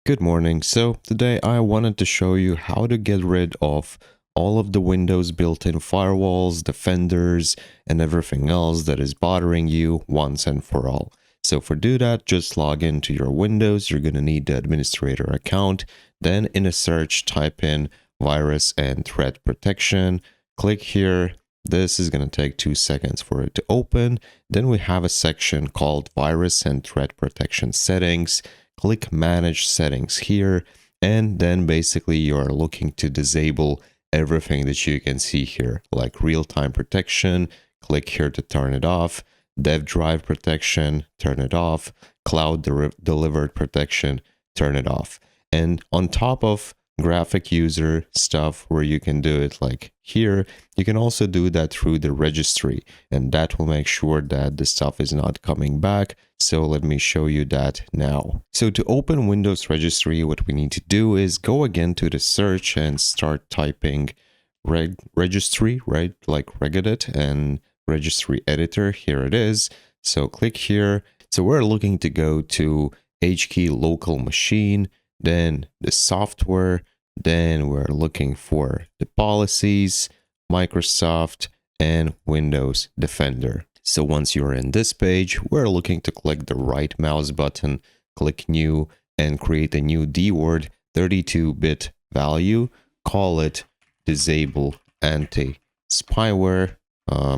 Good morning. So today I wanted to show you how to get rid of all of the Windows built-in firewalls, defenders, and everything else that is bothering you once and for all. So for do that, just log into your Windows. You're going to need the administrator account. Then in a search, type in virus and threat protection. Click here. This is going to take 2 seconds for it to open. Then we have a section called virus and threat protection settings. Click manage settings here, and then basically you're looking to disable everything that you can see here, like real-time protection. Click here to turn it off. Dev drive protection, turn it off. Cloud delivered protection, turn it off. And on top of graphic user stuff where you can do it like here, you can also do that through the registry, and that will make sure that the stuff is not coming back. So let me show you that now. So to open Windows Registry, what we need to do is go again to the search and start typing registry, right? Like regedit and registry editor. Here it is. So click here. So we're looking to go to HKey local machine, then the software, then we're looking for the policies, Microsoft, and Windows Defender. So once you're in this page, we're looking to click the right mouse button, click new, and create a new DWORD 32-bit value. Call it disable anti-spyware.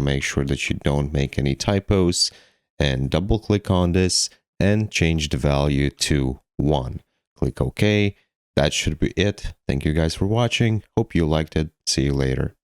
Make sure that you don't make any typos, and double click on this and change the value to 1. Click OK. That should be it. Thank you guys for watching. Hope you liked it. See you later.